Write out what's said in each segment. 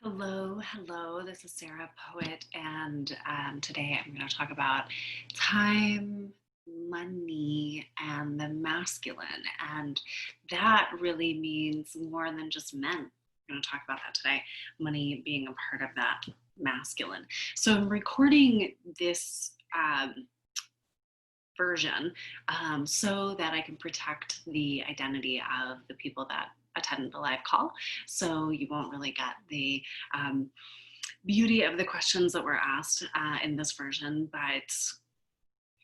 Hello, hello. This is Sarah Poet, and today I'm going to talk about time, money, and the masculine. And that really means more than just men. I'm going to talk about that today, money being a part of that masculine. So I'm recording this version so that I can protect the identity of the people that attend the live call. So you won't really get the beauty of the questions that were asked in this version, but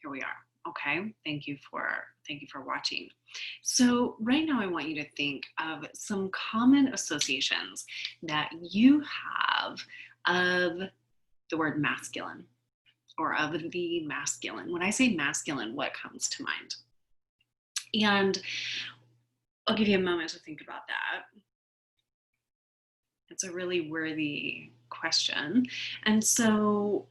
here we are. Okay, thank you for watching. So right now I want you to think of some common associations that you have of the word masculine or of the masculine. When I say masculine, what comes to mind? And I'll give you a moment to think about that. It's a really worthy question. And so,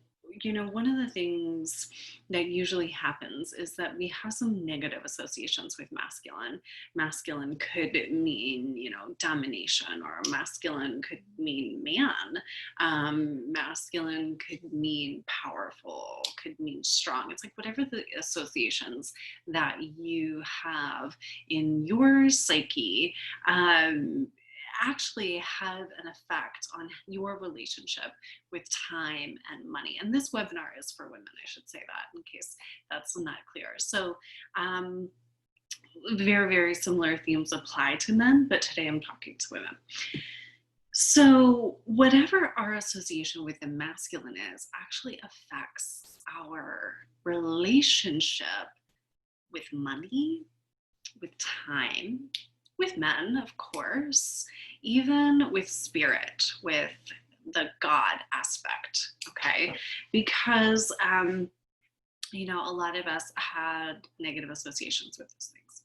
one of the things that usually happens is that we have some negative associations with masculine. Masculine could mean, domination, or masculine could mean man. Masculine could mean powerful, could mean strong. It's like whatever the associations that you have in your psyche. Actually have an effect on your relationship with time and money. And this webinar is for women, I should say that in case that's not clear. So very, very similar themes apply to men, but today I'm talking to women. So whatever our association with the masculine is actually affects our relationship with money, with time, with men, of course, even with spirit, with the God aspect, okay? Because, a lot of us had negative associations with those things.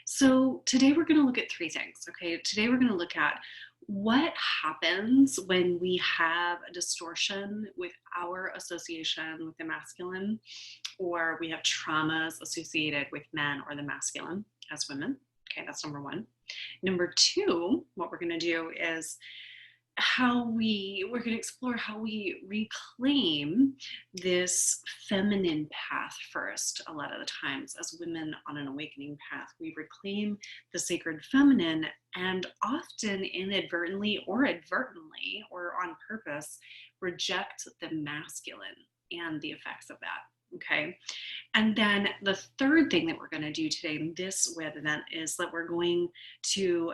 So today we're going to look at three things, okay? Today we're going to look at what happens when we have a distortion with our association with the masculine, or we have traumas associated with men or the masculine as women. Okay, that's number one. Number two, what we're going to do is we're going to explore how we reclaim this feminine path first. A lot of the times as women on an awakening path, we reclaim the sacred feminine and often inadvertently or advertently or on purpose reject the masculine and the effects of that. Okay. And then the third thing that we're going to do today in this web event is that we're going to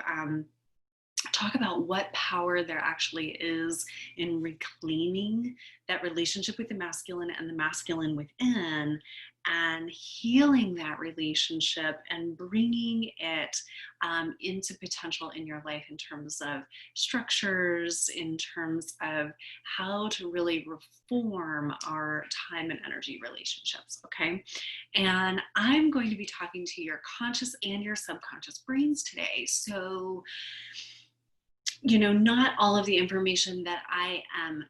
talk about what power there actually is in reclaiming that relationship with the masculine and the masculine within, and healing that relationship and bringing it into potential in your life in terms of structures, in terms of how to really reform our time and energy relationships, okay? And I'm going to be talking to your conscious and your subconscious brains today. So, not all of the information that I am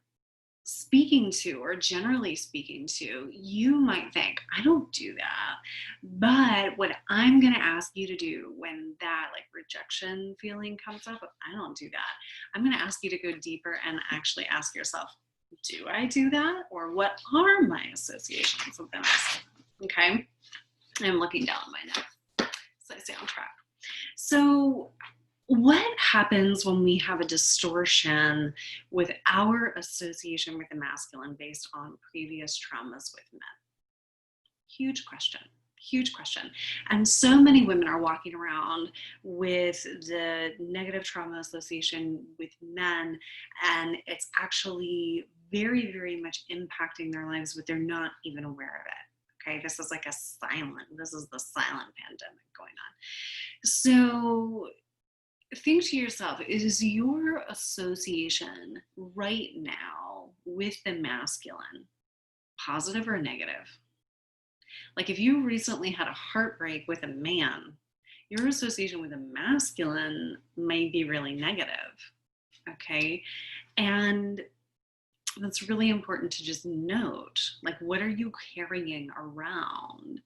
speaking to or generally speaking to, you might think, I don't do that. But what I'm going to ask you to do when that rejection feeling comes up, I don't do that. I'm going to ask you to go deeper and actually ask yourself, do I do that? Or what are my associations with them? Okay. I'm looking down my notes so I stay on track. So what happens when we have a distortion with our association with the masculine based on previous traumas with men? Huge question. Huge question. And so many women are walking around with the negative trauma association with men, and it's actually very, very much impacting their lives, but they're not even aware of it. Okay, this is the silent pandemic going on. So think to yourself, is your association right now with the masculine positive or negative? Like if you recently had a heartbreak with a man, your association with a masculine may be really negative, okay? And that's really important to just note, like, what are you carrying around?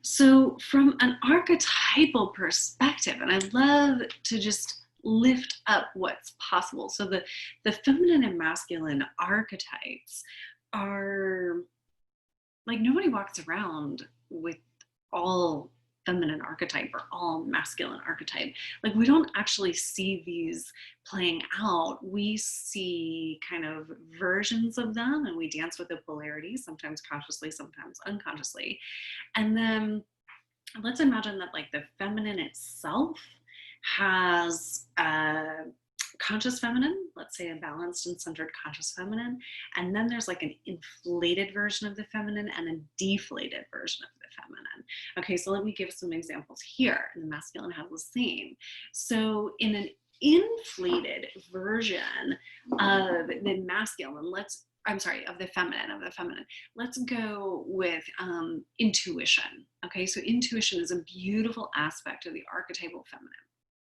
So from an archetypal perspective, and I love to just lift up what's possible. So the feminine and masculine archetypes are like, nobody walks around with all feminine archetype or all masculine archetype. Like, we don't actually see these playing out. We see kind of versions of them, and we dance with the polarities, sometimes consciously, sometimes unconsciously. And then let's imagine that like the feminine itself has a conscious feminine, let's say a balanced and centered conscious feminine, and then there's like an inflated version of the feminine and a deflated version of the feminine. Okay, so let me give some examples here. And the masculine has the same. So in an inflated version of the masculine, of the feminine. Let's go with intuition. Okay, so intuition is a beautiful aspect of the archetypal feminine.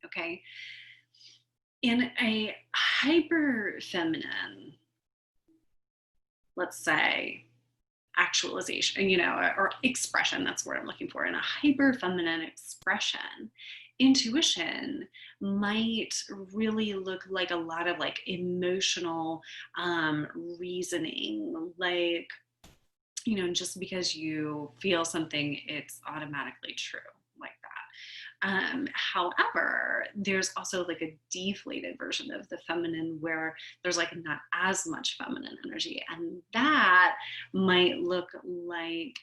Okay, in a hyper feminine, let's say, actualization, or expression, that's what I'm looking for. In a hyper feminine expression, intuition might really look like a lot of like emotional reasoning, like, just because you feel something, it's automatically true, like that. However, there's also like a deflated version of the feminine where there's like not as much feminine energy, and that might look like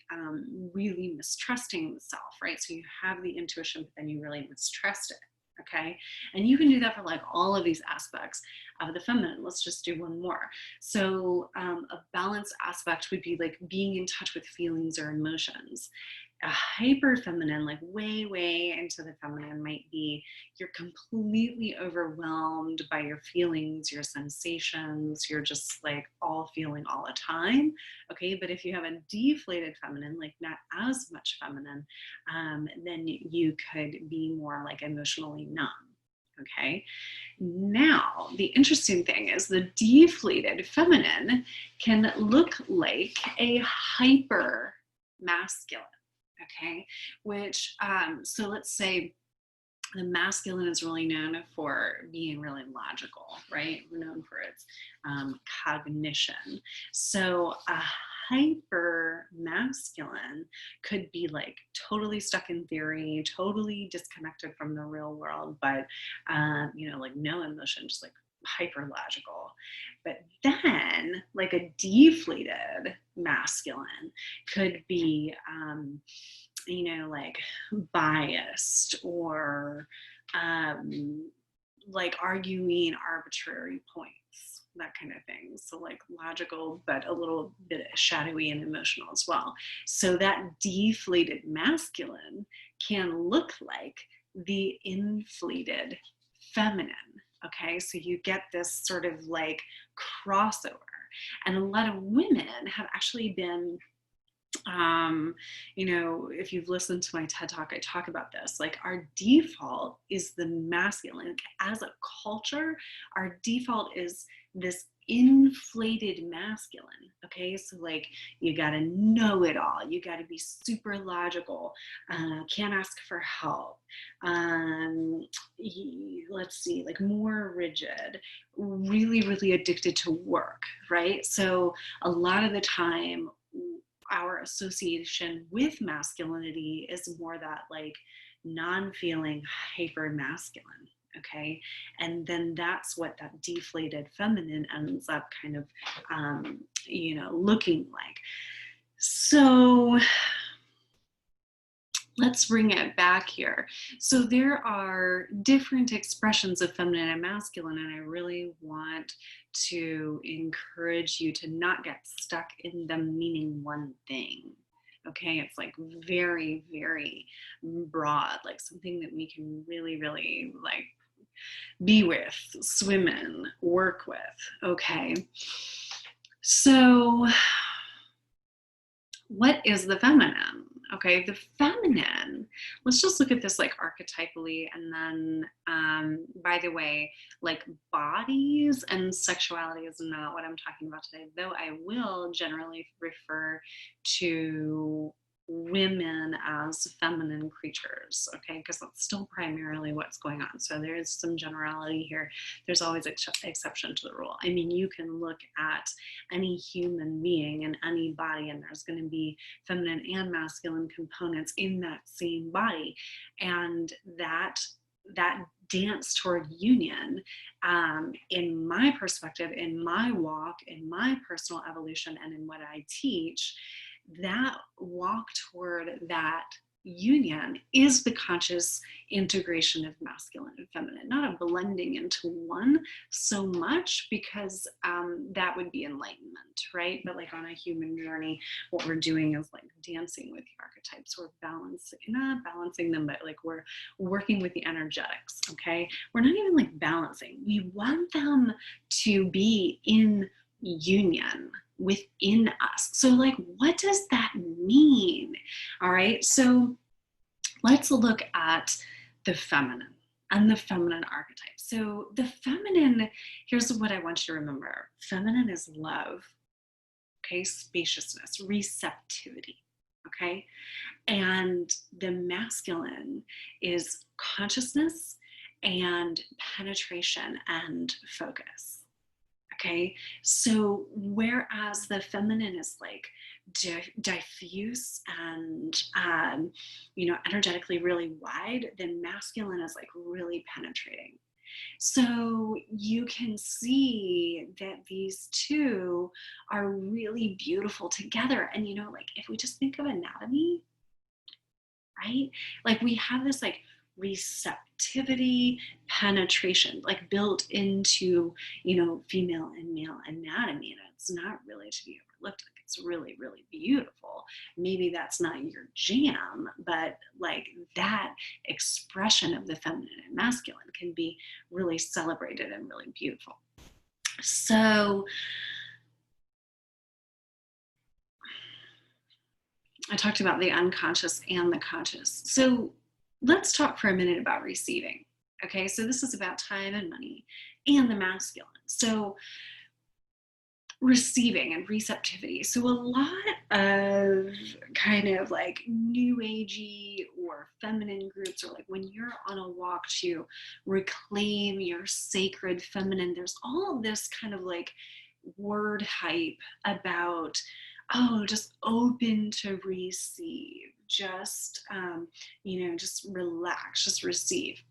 really mistrusting the self, right? So you have the intuition, but then you really mistrust it. Okay, and you can do that for like all of these aspects of the feminine. Let's just do one more. So a balanced aspect would be like being in touch with feelings or emotions. A hyper feminine, like way, way into the feminine, might be you're completely overwhelmed by your feelings, your sensations, you're just like all feeling all the time. Okay, but if you have a deflated feminine, like not as much feminine, then you could be more like emotionally numb. Okay, now the interesting thing is the deflated feminine can look like a hyper masculine. Okay, which, so let's say the masculine is really known for being really logical, right? We're known for its cognition. So a hyper masculine could be like totally stuck in theory, totally disconnected from the real world, but, like no emotion, just like hyper logical. But then like a deflated masculine could be, like biased or like arguing arbitrary points, that kind of thing. So like logical, but a little bit shadowy and emotional as well. So that deflated masculine can look like the inflated feminine. Okay, so you get this sort of like crossover. And a lot of women have actually been, if you've listened to my TED Talk, I talk about this. Like, our default is the masculine. Like, as a culture, our default is this inflated masculine. Okay, so like you got to know it all. You got to be super logical. Can't ask for help. Let's see, like more rigid. Really, really addicted to work. Right. So a lot of the time, our association with masculinity is more that like non-feeling hyper masculine. Okay, and then that's what that deflated feminine ends up kind of looking like. So let's bring it back here. So there are different expressions of feminine and masculine, and I really want to encourage you to not get stuck in them meaning one thing. Okay, it's like very, very broad, like something that we can really, really like be with, swim in, work with. Okay, so what is the feminine? Okay, the feminine, let's just look at this like archetypally, and then by the way, like bodies and sexuality is not what I'm talking about today, though I will generally refer to women as feminine creatures, okay? Because that's still primarily what's going on. So there is some generality here. There's always exception to the rule. I mean, you can look at any human being in any body, and there's going to be feminine and masculine components in that same body, and that dance toward union, in my perspective, in my walk, in my personal evolution, and in what I teach, that walk toward that union is the conscious integration of masculine and feminine, not a blending into one so much, because that would be enlightenment, right? But like on a human journey, what we're doing is like dancing with the archetypes. We're balancing, not balancing them, but like we're working with the energetics, okay? We're not even like balancing. We want them to be in union within us. So like, what does that mean? All right, so let's look at the feminine and the feminine archetype. So the feminine, here's what I want you to remember. Feminine is love, okay? Spaciousness, receptivity, okay? And the masculine is consciousness and penetration and focus. Okay, so whereas the feminine is like diffuse and energetically really wide, the masculine is like really penetrating. So you can see that these two are really beautiful together. And like if we just think of anatomy, right? Like we have this like receptivity, penetration, like built into, female and male anatomy. And it's not really to be overlooked. Like it's really, really beautiful. Maybe that's not your jam, but like that expression of the feminine and masculine can be really celebrated and really beautiful. So I talked about the unconscious and the conscious. So let's talk for a minute about receiving. Okay, so this is about time and money and the masculine. So receiving and receptivity. So a lot of kind of like new agey or feminine groups, or like when you're on a walk to reclaim your sacred feminine, there's all of this kind of like word hype about, oh, just open to receive, just just relax, just receive.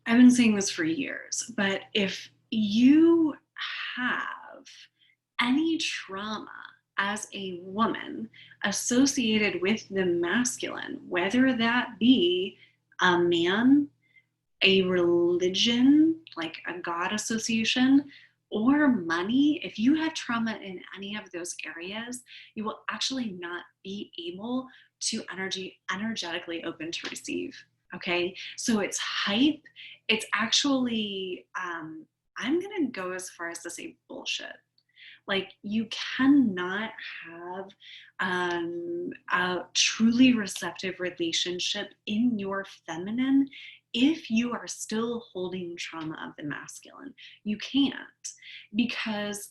I've been saying this for years, but if you have any trauma as a woman associated with the masculine, whether that be a man, a religion, like a God association, or money, if you have trauma in any of those areas, you will actually not be able to energetically open to receive. Okay, so it's hype. It's actually, I'm gonna go as far as to say bullshit. Like you cannot have a truly receptive relationship in your feminine if you are still holding trauma of the masculine. You can't, because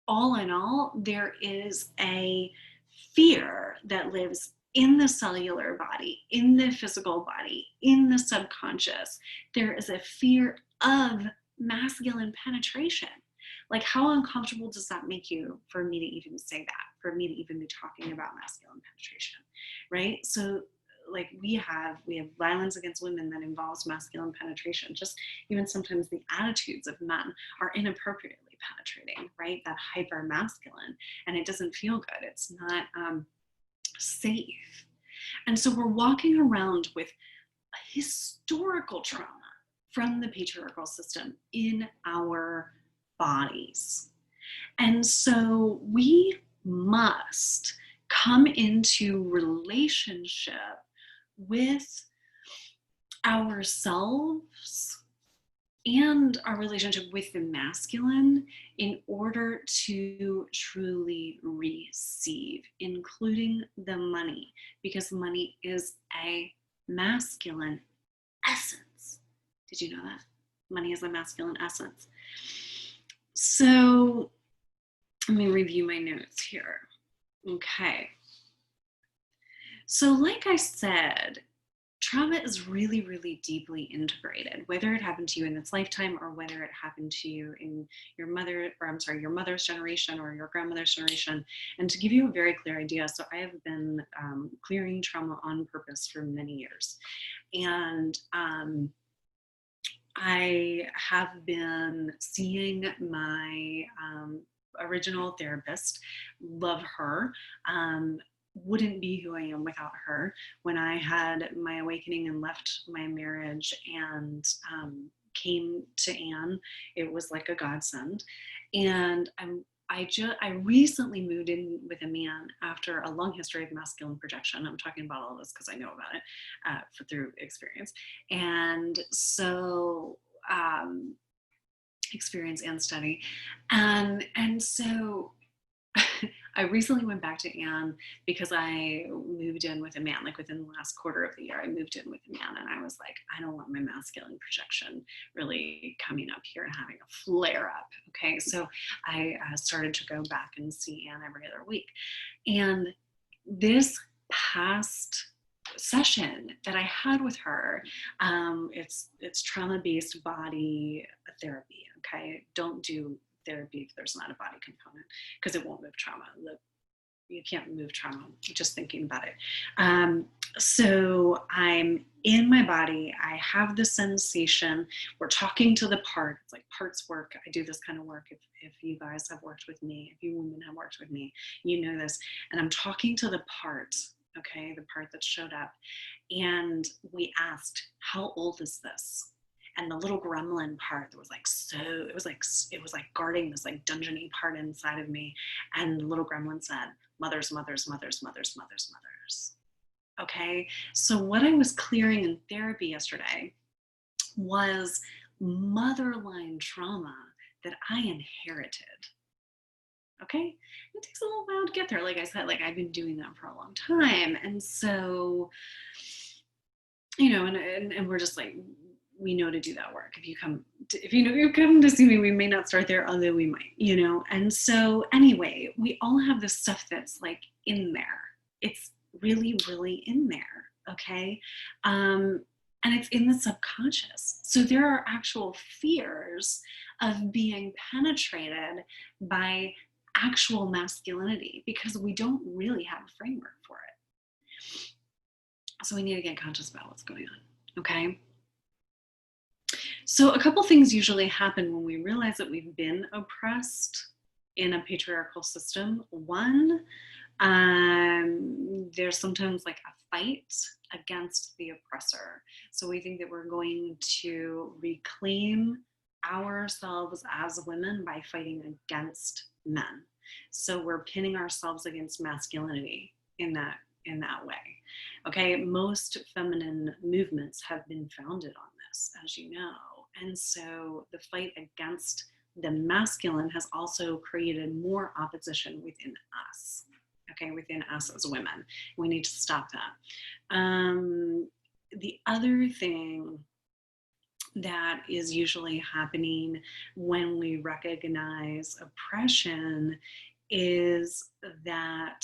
all in all, there is a fear that lives in the cellular body, in the physical body, in the subconscious. There is a fear of masculine penetration. Like, how uncomfortable does that make you for me to even say that, for me to even be talking about masculine penetration, right? So like we have violence against women that involves masculine penetration. Just even sometimes the attitudes of men are inappropriately penetrating, right? That hyper masculine, and it doesn't feel good. It's not safe. And so we're walking around with historical trauma from the patriarchal system in our bodies. And so we must come into relationship with ourselves and our relationship with the masculine in order to truly receive, including the money, because money is a masculine essence. Did you know that? Money is a masculine essence. So let me review my notes here. Okay. So, like I said, trauma is really, really deeply integrated, whether it happened to you in this lifetime or whether it happened to you in your mother's generation or your grandmother's generation. And to give you a very clear idea, so I have been clearing trauma on purpose for many years. And I have been seeing my original therapist, love her. Wouldn't be who I am without her. When I had my awakening and left my marriage and came to Anne, it was like a godsend. And I recently moved in with a man after a long history of masculine projection. I'm talking about all this because I know about it through experience. And so experience and study. And so I recently went back to Anne because I moved in with a man, like within the last quarter of the year, I moved in with a man and I was like, I don't want my masculine projection really coming up here and having a flare up. Okay. So I started to go back and see Anne every other week. And this past session that I had with her, it's trauma-based body therapy. Okay. Don't do therapy if there's not a body component because it won't move trauma. You can't move trauma just thinking about it. So I'm in my body. I have the sensation. We're talking to the part. It's like parts work. I do this kind of work. If you guys have worked with me, if you women have worked with me, you know this. And I'm talking to the part, okay, the part that showed up. And we asked, how old is this? And the little gremlin part that was like, so it was like guarding this like dungeony part inside of me. And the little gremlin said, mothers, mothers, mothers, mothers, mothers, mothers. Okay. So what I was clearing in therapy yesterday was motherline trauma that I inherited. Okay. It takes a little while to get there. Like I said, like I've been doing that for a long time. And so, you know, and we're just like, we know to do that work. If you come to see me, we may not start there, although we might, you know. And so anyway, we all have this stuff that's like in there. It's really, really in there. Okay. And it's in the subconscious. So there are actual fears of being penetrated by actual masculinity because we don't really have a framework for it. So we need to get conscious about what's going on. Okay. So a couple things usually happen when we realize that we've been oppressed in a patriarchal system. One, there's sometimes like a fight against the oppressor. So we think that we're going to reclaim ourselves as women by fighting against men. So we're pinning ourselves against masculinity in that way. Okay, most feminine movements have been founded on this, as you know. And so the fight against the masculine has also created more opposition within us, okay, within us as women. We need to stop that. The other thing that is usually happening when we recognize oppression is that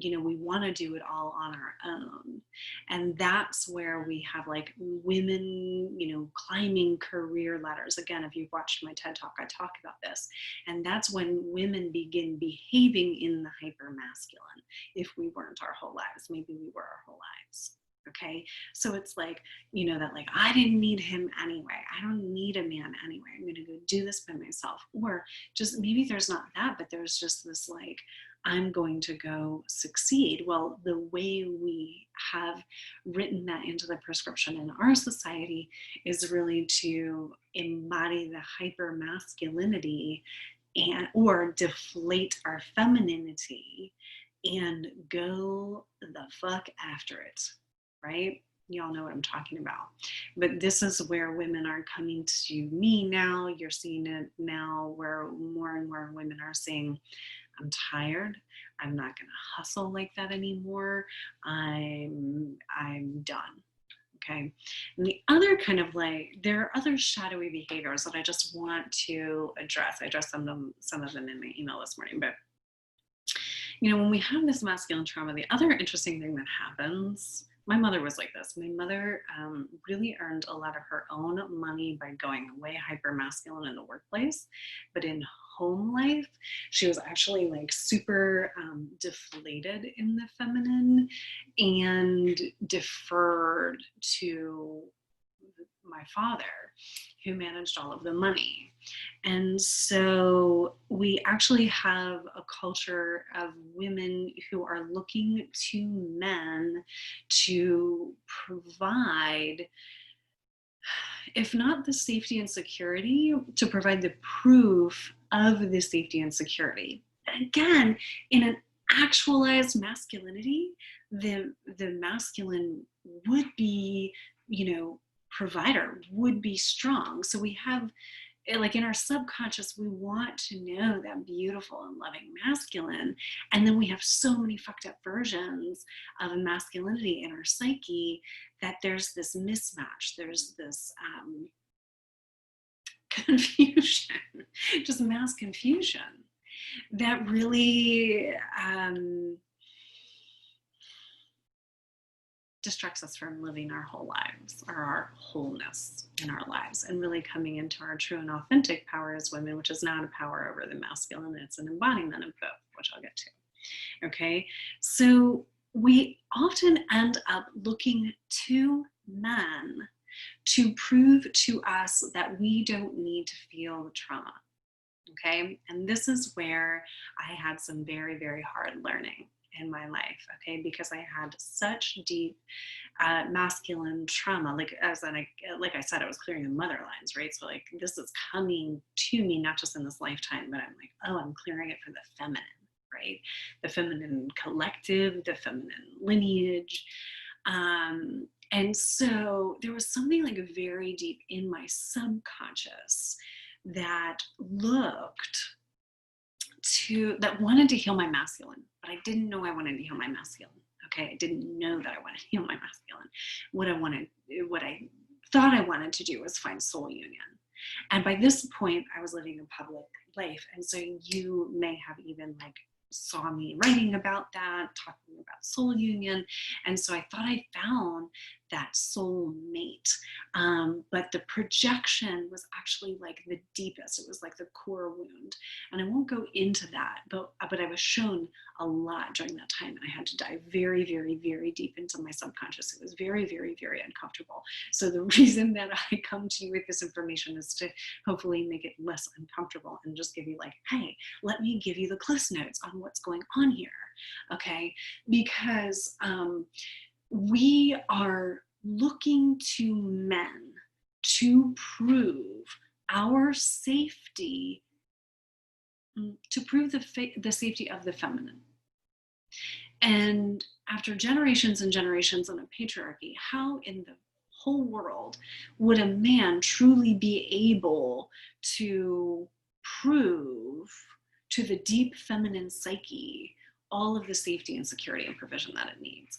we want to do it all on our own, and that's where we have like women climbing career ladders. Again, if you've watched my TED Talk, I talk about this, and that's when women begin behaving in the hyper masculine. If we weren't our whole lives, maybe we were our whole lives. Okay, so it's like, that like, I didn't need him anyway. I don't need a man anyway. I'm going to go do this by myself. Or just maybe there's not that, but there's just this like, I'm going to go succeed. Well, the way we have written that into the prescription in our society is really to embody the hyper masculinity or deflate our femininity and go the fuck after it. Right? Y'all know what I'm talking about. But this is where women are coming to me now. You're seeing it now where more and more women are saying, I'm tired. I'm not going to hustle like that anymore. I'm done. Okay. And the other kind of like, there are other shadowy behaviors that I just want to address. I addressed some of them in my email this morning, but when we have this masculine trauma, the other interesting thing that happens, my mother was like this. My mother really earned a lot of her own money by going way hyper masculine in the workplace, but in home life, she was actually like super deflated in the feminine and deferred to my father, who managed all of the money. And so we actually have a culture of women who are looking to men to provide, if not the safety and security, to provide the proof of the safety and security. And again, in an actualized masculinity, the masculine would be, provider, would be strong. So we have, like, in our subconscious, we want to know that beautiful and loving masculine, and then we have so many fucked up versions of masculinity in our psyche that there's this mismatch, there's this confusion, just mass confusion that really distracts us from living our whole lives, or our wholeness in our lives, and really coming into our true and authentic power as women, which is not a power over the masculine, it's an embodiment of both, which I'll get to. Okay, so we often end up looking to men to prove to us that we don't need to feel trauma. Okay, and this is where I had some very, very hard learning in my life, okay, because I had such deep masculine trauma. Like I said, I was clearing the mother lines, right? So like this is coming to me not just in this lifetime, but I'm like, oh, I'm clearing it for the feminine, right? The feminine collective, the feminine lineage. And so there was something like very deep in my subconscious that wanted to heal my masculine, but I didn't know I wanted to heal my masculine. Okay, I didn't know that I wanted to heal my masculine. What I thought I wanted to do was find soul union. And by this point, I was living a public life, and so you may have even like saw me writing about that, talking about soul union. And so I thought I found that soul mate. But the projection was actually like the deepest. It was like the core wound. And I won't go into that, but I was shown a lot during that time. And I had to dive very, very, very deep into my subconscious. It was very, very, very uncomfortable. So the reason that I come to you with this information is to hopefully make it less uncomfortable and just give you like, hey, let me give you the Cliff Notes on what's going on here. Okay, because we are looking to men to prove our safety, to prove the safety of the feminine. And after generations and generations of a patriarchy, how in the whole world would a man truly be able to prove to the deep feminine psyche all of the safety and security and provision that it needs?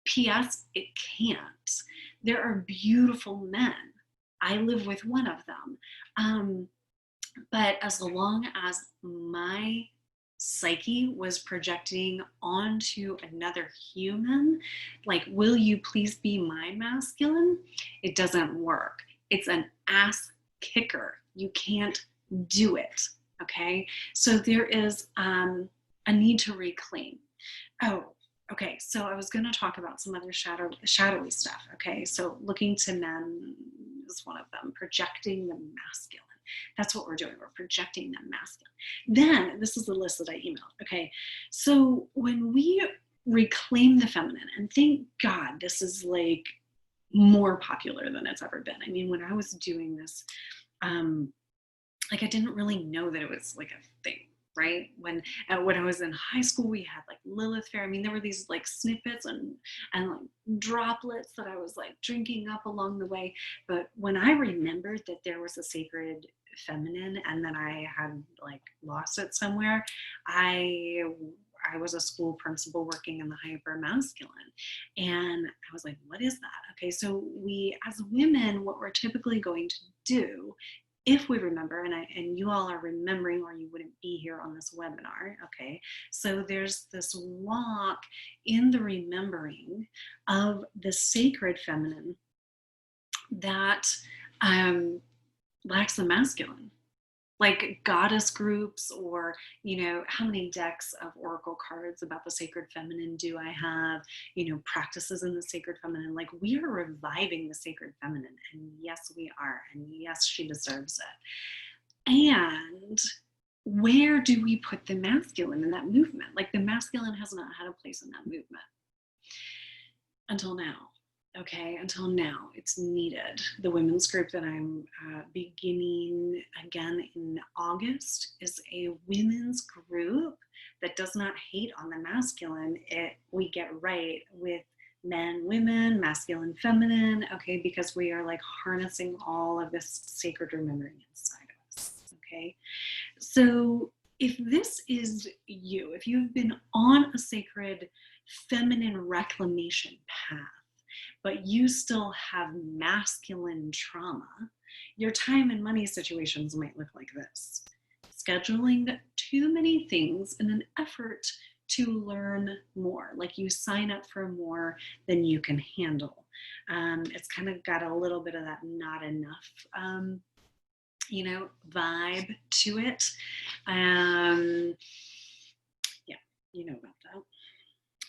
P.S. It can't. There are beautiful men. I live with one of them. But as long as my psyche was projecting onto another human, like, will you please be my masculine? It doesn't work. It's an ass kicker. You can't do it. Okay. So there is a need to reclaim. Oh, okay. So I was going to talk about some other shadowy stuff. Okay. So looking to men is one of them, projecting the masculine. That's what we're doing. We're projecting the masculine. Then this is the list that I emailed. Okay. So when we reclaim the feminine, and thank God this is like more popular than it's ever been. I mean, when I was doing this, like I didn't really know that it was like a thing, right? When I was in high school, we had like Lilith Fair. I mean, there were these like snippets and like droplets that I was like drinking up along the way. But when I remembered that there was a sacred feminine and then I had like lost it somewhere, I was a school principal working in the hyper masculine. And I was like, what is that? Okay, so we as women, what we're typically going to do if we remember, and you all are remembering or you wouldn't be here on this webinar, okay? So there's this walk in the remembering of the sacred feminine that lacks the masculine. Like goddess groups, or how many decks of oracle cards about the sacred feminine do I have, practices in the sacred feminine. Like, we are reviving the sacred feminine, and yes we are, and yes she deserves it. And where do we put the masculine in that movement? Like, the masculine has not had a place in that movement until now. Okay, until now, it's needed. The women's group that I'm beginning again in August is a women's group that does not hate on the masculine. We get right with men, women, masculine, feminine, okay, because we are like harnessing all of this sacred remembering inside of us, okay? So if this is you, if you've been on a sacred feminine reclamation path, but you still have masculine trauma, your time and money situations might look like this. Scheduling too many things in an effort to learn more, like you sign up for more than you can handle. It's kind of got a little bit of that not enough, vibe to it. Yeah, you know about that.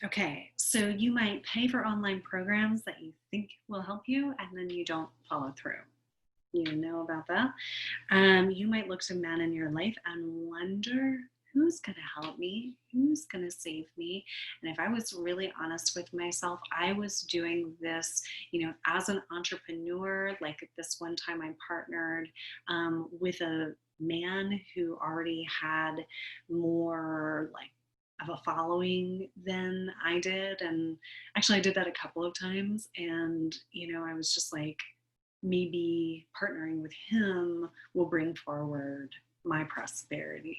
Okay, so you might pay for online programs that you think will help you, and then you don't follow through. You know about that. You might look to men in your life and wonder, who's going to help me? Who's going to save me? And if I was really honest with myself, I was doing this, as an entrepreneur. Like, this one time I partnered with a man who already had more of a following than I did. And actually I did that a couple of times. And, I was just like, maybe partnering with him will bring forward my prosperity.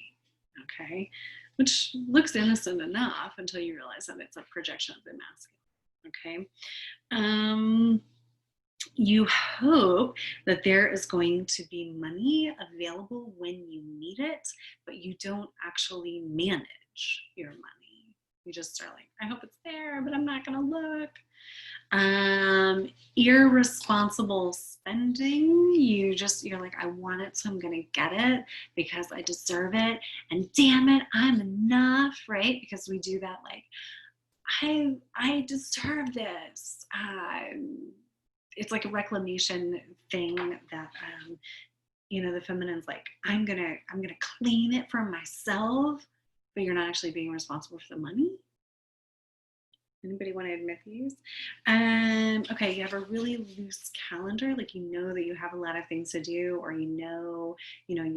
Okay. Which looks innocent enough until you realize that it's a projection of the masculine. Okay. You hope that there is going to be money available when you need it, but you don't actually manage your money. You just are like, I hope it's there, but I'm not going to look. Irresponsible spending. You're like, I want it, so I'm going to get it because I deserve it. And damn it, I'm enough, right? Because we do that, like, I deserve this. It's like a reclamation thing that the feminine's like, I'm gonna clean it for myself, but you're not actually being responsible for the money. Anybody want to admit these? Okay, you have a really loose calendar, like that you have a lot of things to do, or you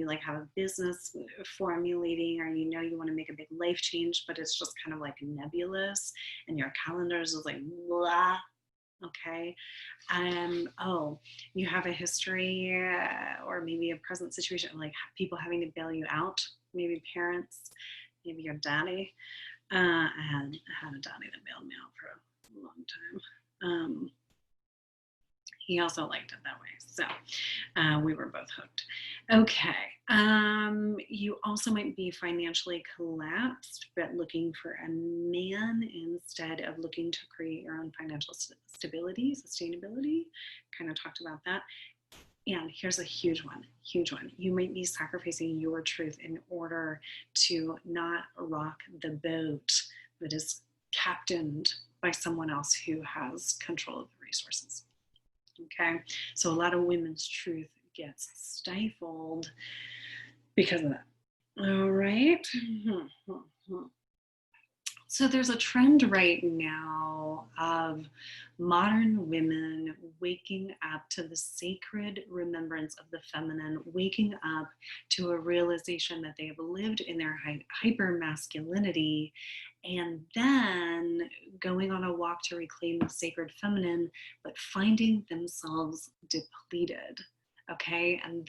like have a business formulating, or you want to make a big life change, but it's just kind of like nebulous, and your calendar is just like blah. Okay. You have a history or maybe a present situation, like people having to bail you out, maybe parents, maybe your daddy. I had a daddy that bailed me out for a long time. He also liked it that way. So we were both hooked. Okay. You also might be financially collapsed, but looking for a man instead of looking to create your own financial stability, sustainability. Kind of talked about that. And here's a huge one. You might be sacrificing your truth in order to not rock the boat that is captained by someone else who has control of the resources. Okay, so a lot of women's truth gets stifled because of that. All right. So there's a trend right now of modern women waking up to the sacred remembrance of the feminine, waking up to a realization that they have lived in their hyper masculinity, and then going on a walk to reclaim the sacred feminine, but finding themselves depleted. Okay, and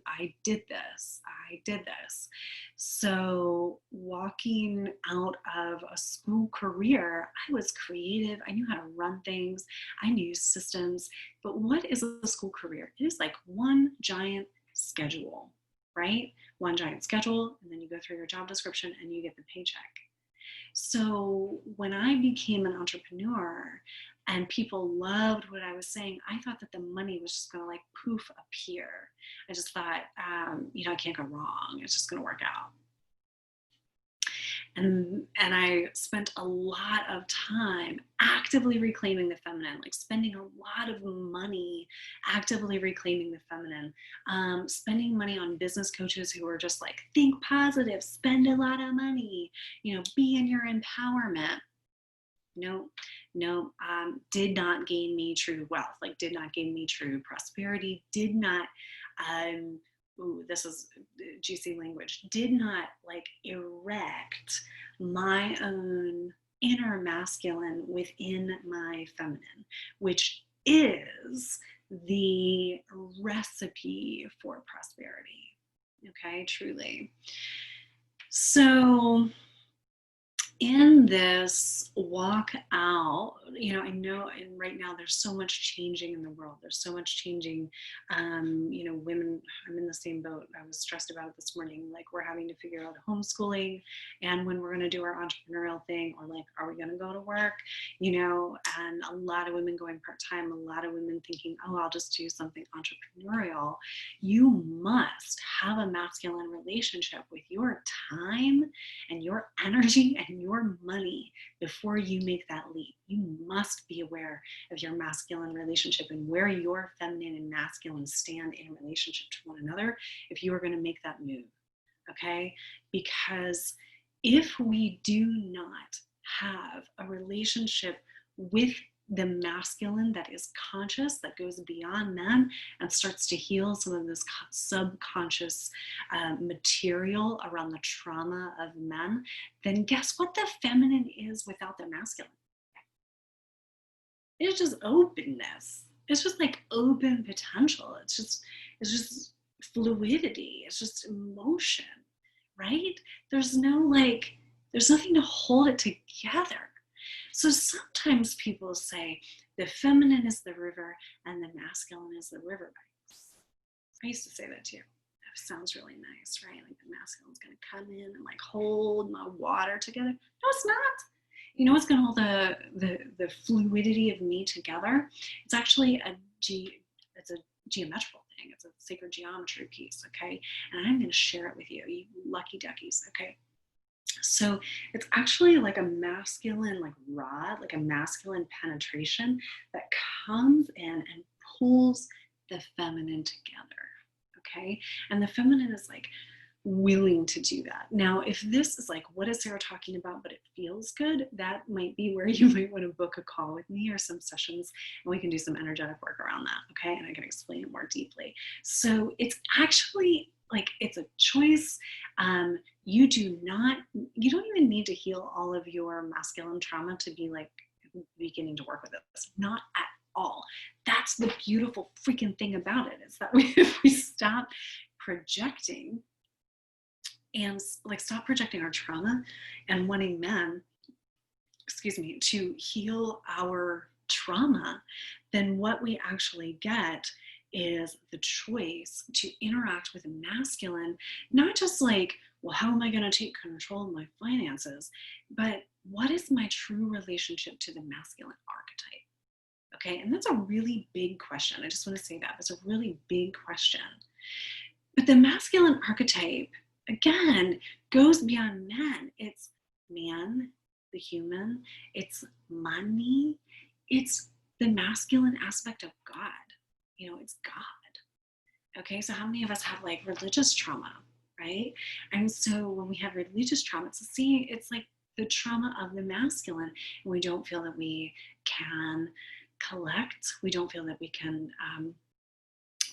I did this. So walking out of a school career, I was creative. I knew how to run things. I knew systems. But what is a school career? It is like one giant schedule, right? One giant schedule, and then you go through your job description and you get the paycheck. So when I became an entrepreneur and people loved what I was saying, I thought that the money was just going to like poof appear. I just thought, I can't go wrong. It's just going to work out. And I spent a lot of time actively reclaiming the feminine, like spending a lot of money actively reclaiming the feminine, spending money on business coaches who were just like, think positive, spend a lot of money, be in your empowerment. No, did not gain me true wealth, like did not gain me true prosperity, did not, this is juicy language, did not like erect my own inner masculine within my feminine, which is the recipe for prosperity. Okay, truly. So in this walk out, I know, and right now there's so much changing in the world. There's so much changing. Women, I'm in the same boat. I was stressed about it this morning. Like, we're having to figure out homeschooling and when we're going to do our entrepreneurial thing, or like, are we going to go to work? And a lot of women going part-time, a lot of women thinking, oh, I'll just do something entrepreneurial. You must have a masculine relationship with your time and your energy and your money before you make that leap. You must be aware of your masculine relationship and where your feminine and masculine stand in relationship to one another if you are going to make that move. Okay? Because if we do not have a relationship with the masculine that is conscious, that goes beyond men and starts to heal some of this subconscious material around the trauma of men, then guess what the feminine is without the masculine? It's just openness. It's just like open potential. It's just fluidity. It's just emotion, right? There's nothing to hold it together. So sometimes people say the feminine is the river and the masculine is the riverbanks. I used to say that too. That sounds really nice, right? Like the masculine's going to come in and like hold my water together. No, it's not. You know what's going to hold the fluidity of me together? It's actually it's a geometrical thing. It's a sacred geometry piece, okay? And I'm going to share it with you, you lucky duckies, okay? So it's actually like a masculine like rod, like a masculine penetration that comes in and pulls the feminine together, okay? And the feminine is like willing to do that. Now, if this is like, what is Sarah talking about, but it feels good, that might be where you might want to book a call with me or some sessions, and we can do some energetic work around that, okay? And I can explain it more deeply. So it's actually like, it's a choice. You don't even need to heal all of your masculine trauma to be like beginning to work with this. Not at all. That's the beautiful freaking thing about it, is that if we stop projecting and like stop projecting our trauma and wanting men, to heal our trauma, then what we actually get is the choice to interact with a masculine, not just like, well, how am I going to take control of my finances, but what is my true relationship to the masculine archetype? Okay, and that's a really big question. I just want to say that. It's a really big question. But the masculine archetype, again, goes beyond men. It's man, the human, it's money, it's the masculine aspect of God. It's God. Okay, so how many of us have like religious trauma, right? And so when we have religious trauma, it's like the trauma of the masculine, and we don't feel that we can collect, we don't feel that we can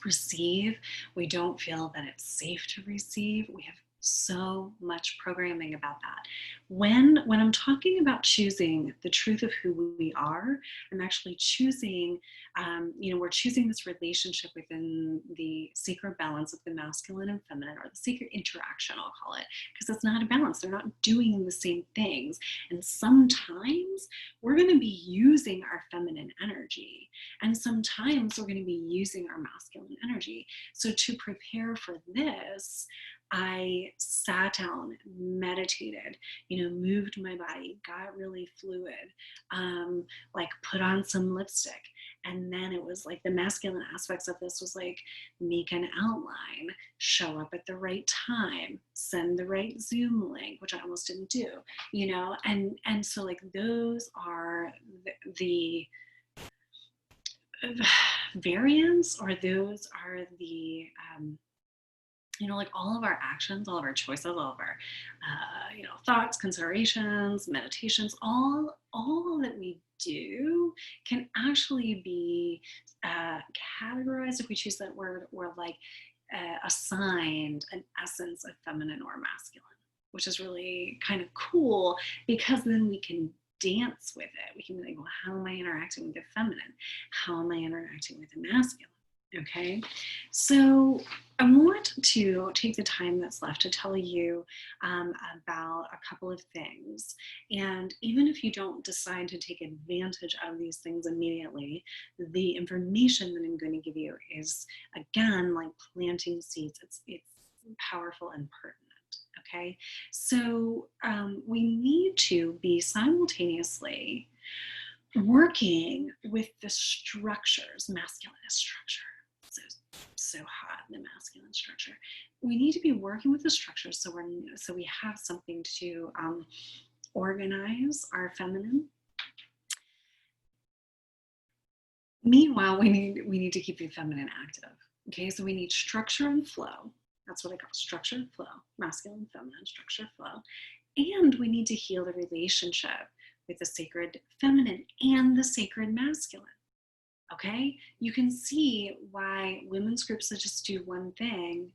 receive, we don't feel that it's safe to receive. We have so much programming about that. When I'm talking about choosing the truth of who we are, I'm actually choosing, we're choosing this relationship within the sacred balance of the masculine and feminine, or the sacred interaction, I'll call it, because it's not a balance. They're not doing the same things. And sometimes we're going to be using our feminine energy, and sometimes we're going to be using our masculine energy. So to prepare for this, I sat down, meditated, moved my body, got really fluid, like put on some lipstick. And then it was like the masculine aspects of this was like make an outline, show up at the right time, send the right Zoom link, which I almost didn't do, and so like those are the variants, or those are the like all of our actions, all of our choices, all of our thoughts, considerations, meditations, all that we do can actually be categorized, if we choose that word, or like assigned an essence of feminine or masculine, which is really kind of cool, because then we can dance with it. We can be like, well, how am I interacting with the feminine? How am I interacting with the masculine? Okay, so I want to take the time that's left to tell you about a couple of things. And even if you don't decide to take advantage of these things immediately, the information that I'm going to give you is, again, like planting seeds. It's powerful and pertinent. Okay, so we need to be simultaneously working with the structures, masculine structure. So hot, the masculine structure. We need to be working with the structure, so we have something to organize our feminine. Meanwhile, we need to keep the feminine active. Okay, so we need structure and flow. That's what I call structure and flow, masculine, feminine, structure, flow. And we need to heal the relationship with the sacred feminine and the sacred masculine. Okay, you can see why women's groups that just do one thing,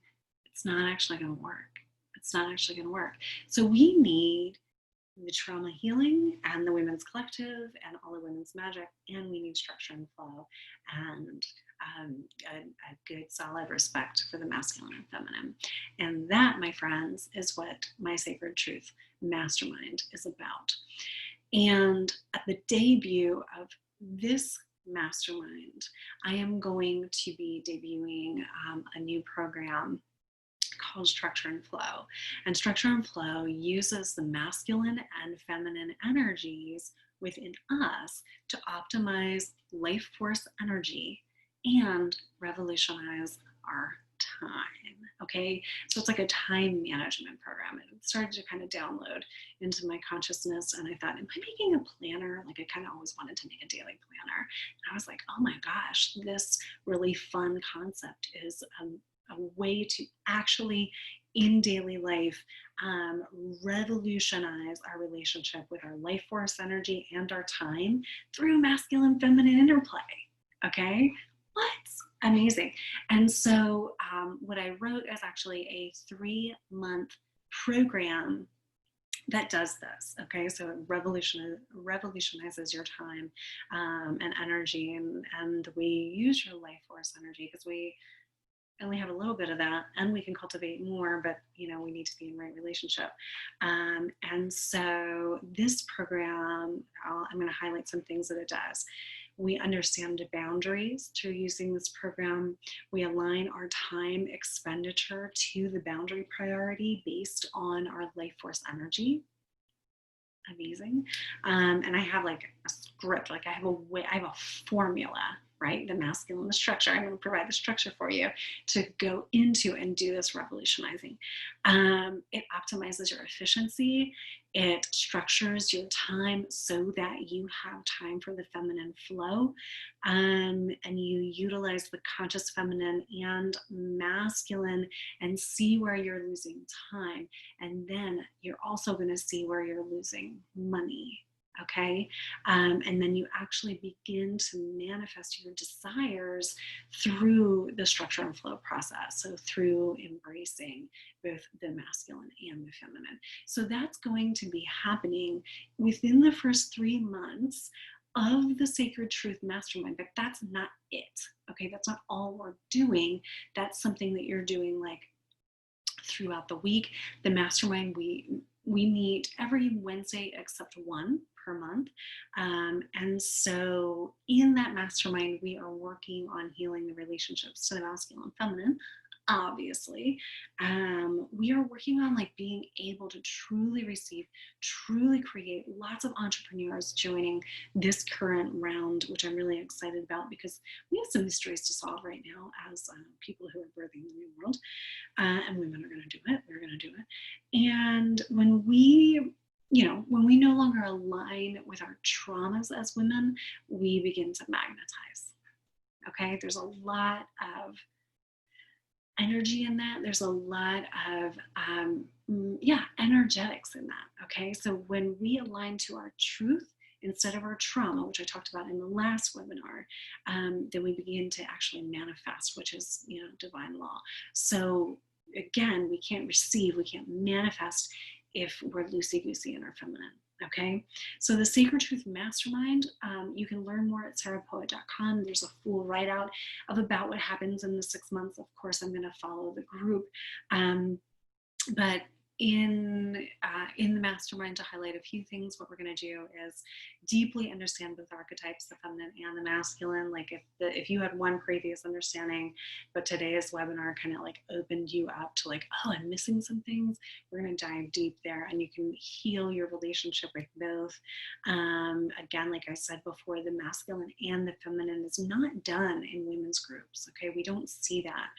it's not actually going to work. It's not actually going to work. So we need the trauma healing and the women's collective and all the women's magic, and we need structure and flow, and a good solid respect for the masculine and feminine. And that, my friends, is what my Sacred Truth Mastermind is about. And at the debut of this mastermind, I am going to be debuting a new program called Structure and Flow. And Structure and Flow uses the masculine and feminine energies within us to optimize life force energy and revolutionize our time. Okay, so it's like a time management program. It started to kind of download into my consciousness, and I thought, am I making a planner? Like, I kind of always wanted to make a daily planner, and I was like, oh my gosh, this really fun concept is a way to actually, in daily life, revolutionize our relationship with our life force energy and our time through masculine feminine interplay. Okay, what's amazing? And so what I wrote is actually a 3-month program that does this. Okay, so it revolutionizes your time and energy, and we use your life force energy, because we only have a little bit of that, and we can cultivate more, but we need to be in right relationship. And so this program, I'm going to highlight some things that it does. We understand boundaries through using this program. We align our time expenditure to the boundary priority based on our life force energy. Amazing. And I have like a script, like I have a formula, right? The masculine, the structure. I'm going to provide the structure for you to go into and do this revolutionizing. It optimizes your efficiency. It structures your time so that you have time for the feminine flow, and you utilize the conscious feminine and masculine and see where you're losing time. And then you're also going to see where you're losing money. Okay. And then you actually begin to manifest your desires through the structure and flow process. So through embracing both the masculine and the feminine. So that's going to be happening within the first 3 months of the Sacred Truth Mastermind, but that's not it. Okay. That's not all we're doing. That's something that you're doing like throughout the week. The mastermind, we meet every Wednesday except one per month. And so in that mastermind, we are working on healing the relationships to the masculine and feminine. Obviously, we are working on like being able to truly receive, truly create. Lots of entrepreneurs joining this current round, which I'm really excited about because we have some mysteries to solve right now as people who are birthing the new world. And women are going to do it. We're going to do it. And when we, when we no longer align with our traumas as women, we begin to magnetize. Okay. There's a lot of energy in that. There's a lot of, energetics in that. Okay. So when we align to our truth, instead of our trauma, which I talked about in the last webinar, then we begin to actually manifest, which is, divine law. So again, we can't receive, we can't manifest if we're loosey-goosey in our feminine. Okay, so the Sacred Truth Mastermind, you can learn more at sarahpoet.com. There's a full write-out of about what happens in the 6 months. Of course, I'm going to follow the group, but in the mastermind, to highlight a few things, what we're going to do is deeply understand both archetypes, the feminine and the masculine. Like if you had one previous understanding, but today's webinar kind of like opened you up to like, oh, I'm missing some things, we're going to dive deep there and you can heal your relationship with both. Again, like I said before, the masculine and the feminine is not done in women's groups. Okay, we don't see that.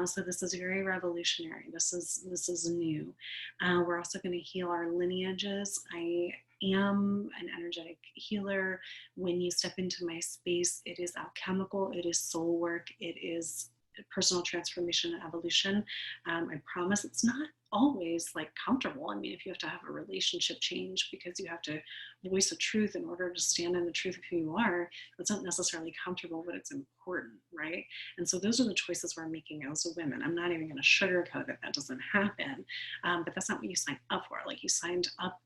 So this is very revolutionary. This is new. We're also going to heal our lineages. I am an energetic healer. When you step into my space, it is alchemical, it is soul work, it is personal transformation and evolution. I promise it's not always like comfortable. I mean, if you have to have a relationship change because you have to voice a truth in order to stand in the truth of who you are, it's not necessarily comfortable, but it's important, right? And so those are the choices we're making as women. I'm not even going to sugarcoat that doesn't happen, but that's not what you signed up for. Like, you signed up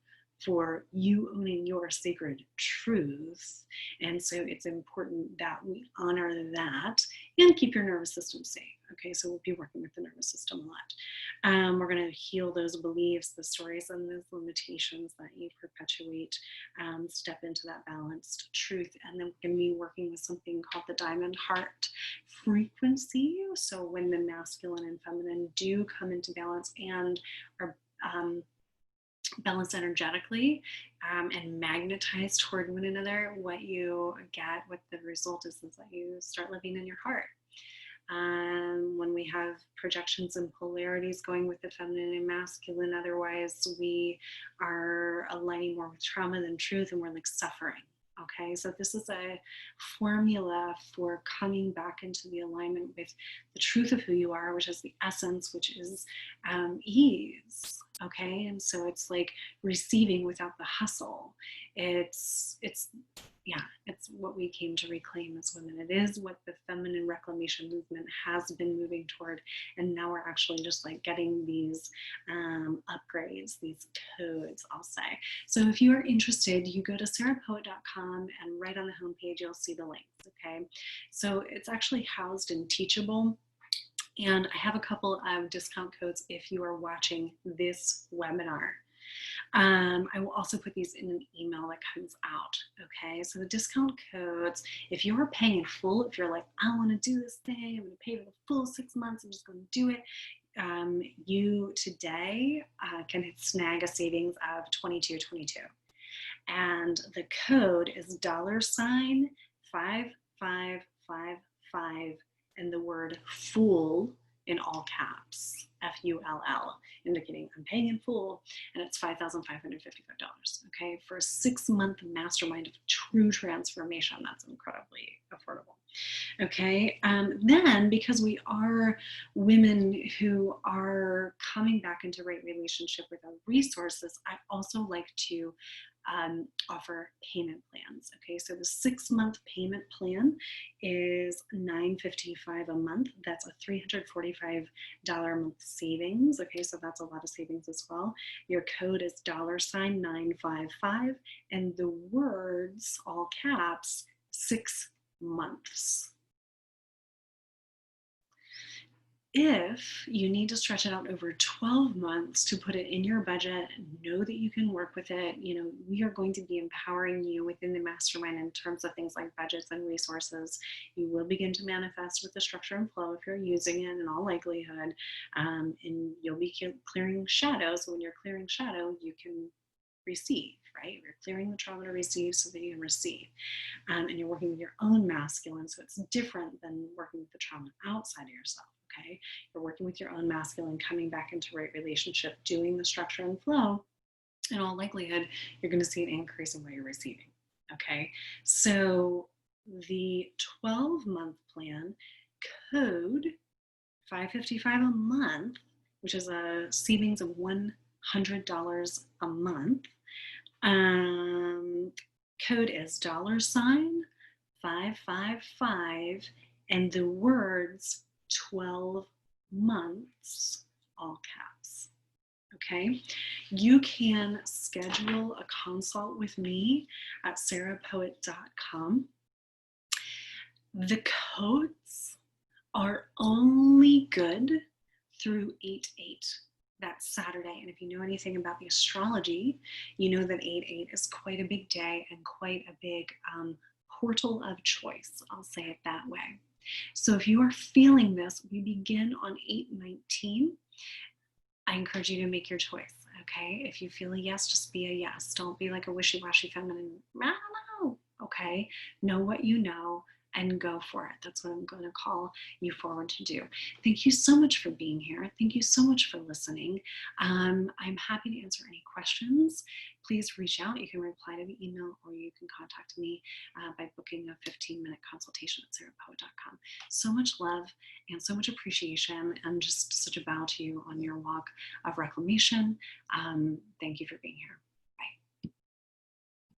for you owning your sacred truth. And so it's important that we honor that and keep your nervous system safe. Okay, so we'll be working with the nervous system a lot. We're going to heal those beliefs, the stories, and those limitations that you perpetuate. Step into that balanced truth. And then we're going to be working with something called the diamond heart frequency. So when the masculine and feminine do come into balance and are balanced energetically and magnetized toward one another, what you get, what the result is that you start living in your heart. When we have projections and polarities going with the feminine and masculine, otherwise we are aligning more with trauma than truth, and we're like suffering. Okay, so this is a formula for coming back into the alignment with the truth of who you are, which is the essence, which is ease. Okay, and so it's like receiving without the hustle. It's what we came to reclaim as women. It is what the feminine reclamation movement has been moving toward, and now we're actually just like getting these upgrades, these codes, I'll say. So if you are interested, you go to sarahpoet.com, and right on the homepage you'll see the links. Okay, so it's actually housed in Teachable. And I have a couple of discount codes if you are watching this webinar. I will also put these in an email that comes out. Okay, so the discount codes, if you're paying in full, if you're like, I want to do this thing, I'm going to pay for the full 6 months, I'm just going to do it. You today can snag a savings of $22.22. And the code is $5555 and the word fool in all caps, FULL, indicating I'm paying in full, and it's $5,555. Okay, for a 6-month mastermind of true transformation, that's incredibly affordable. Okay, then because we are women who are coming back into right relationship with our resources, I also like to offer payment plans. Okay, so the 6-month payment plan is $955 a month. That's a $345 a month savings. Okay, so that's a lot of savings as well. Your code is $955 and the words, all caps, 6 months. If you need to stretch it out over 12 months to put it in your budget, know that you can work with it. You know, we are going to be empowering you within the mastermind in terms of things like budgets and resources. You will begin to manifest with the structure and flow if you're using it in all likelihood. And you'll be clearing shadows. So when you're clearing shadow, you can receive, right? You're clearing the trauma to receive so that you can receive. And you're working with your own masculine. So it's different than working with the trauma outside of yourself. Okay, you're working with your own masculine, coming back into right relationship, doing the structure and flow. In all likelihood, you're going to see an increase in what you're receiving. Okay, so the 12-month plan, code $555 a month, which is a savings of $100 a month. Code is $555 and the words 12 months, all caps. Okay, you can schedule a consult with me at sarahpoet.com. The codes are only good through 8/8. That's Saturday. And if you know anything about the astrology, you know that 8/8 is quite a big day and quite a big portal of choice. I'll say it that way. So if you are feeling this, we begin on 8/19. I encourage you to make your choice, okay? If you feel a yes, just be a yes. Don't be like a wishy-washy feminine, I don't know, okay? Know what you know and go for it. That's what I'm going to call you forward to do. Thank you so much for being here. Thank you so much for listening. I'm happy to answer any questions. Please reach out. You can reply to the email or you can contact me by booking a 15-minute consultation at sarahpoet.com. So much love and so much appreciation and just such a bow to you on your walk of reclamation. Thank you for being here.